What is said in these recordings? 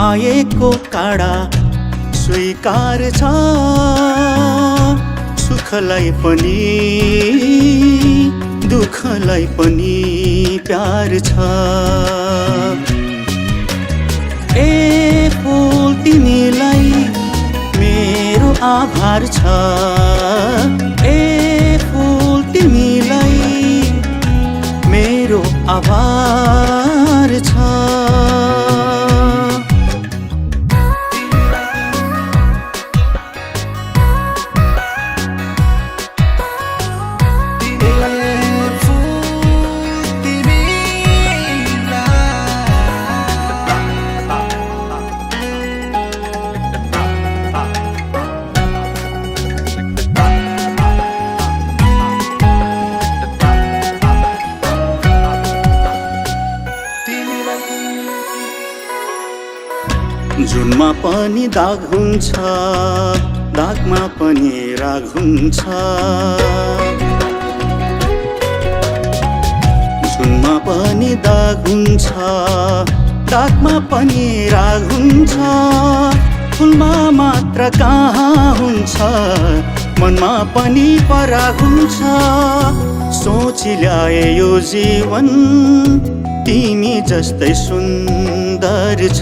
आएको काँडा स्वीकार छ, सुखलाई पनि दुःखलाई पनि प्यार छ। ए फुल तिमीलाई मेरो आभार छ, ए फुल तिमीलाई मेरो आभार छ। जुनमा पनि दाग हुन्छ, दागमा पनि राग हुन्छ। जुनमा पनि दाग हुन्छ, दागमा पनि राग हुन्छ। फुलमा मात्र कहाँ हुन्छ, मनमा पनि पराग हुन्छ। सोची ल्याए यो जीवन तिमी जस्तै सुन्दर छ।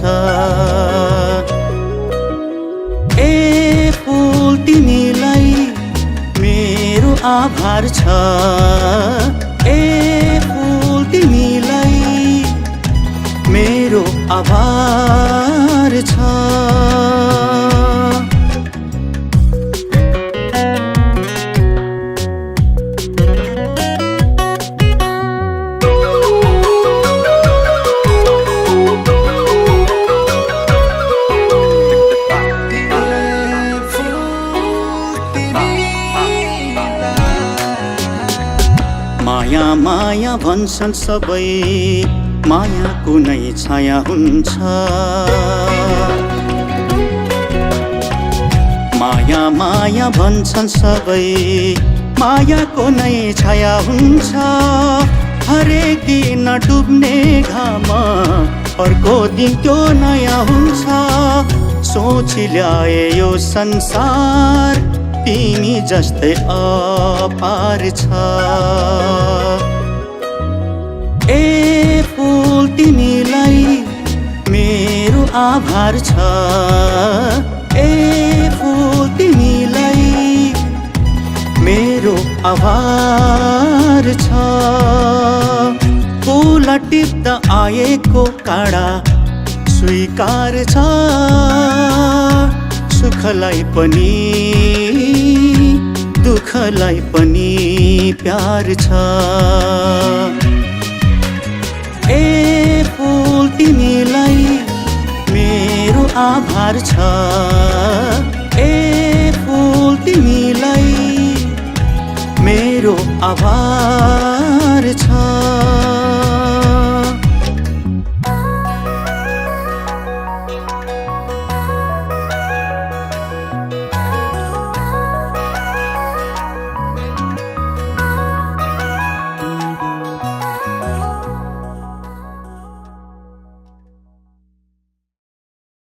ए फुल तिमीलाई मेरो आभार छ, ए फुल तिमीलाई मेरो आभार छ। माया माया भन्छन् सबै, माया कुनै छाया हुन्छ। माया माया भन्छन् सबै, माया कुनै छाया हुन्छ। हरेक दिन डुब्ने घाम अर्को दिन त्यो नयाँ हुन्छ। सोची ल्याए यो संसार तिमी जस्तै अपार छ। ए फुल तिमीलाई मेरो आभार छ, ए फुल तिमीलाई मेरो आभार छ। फुल टिप्दा आएको काँडा स्वीकार छ, सुखलाई पनि दुःखलाई पनि प्यार छ। ए फुल तिमीलाई मेरो आभार छ, ए फुल तिमीलाई मेरो आभार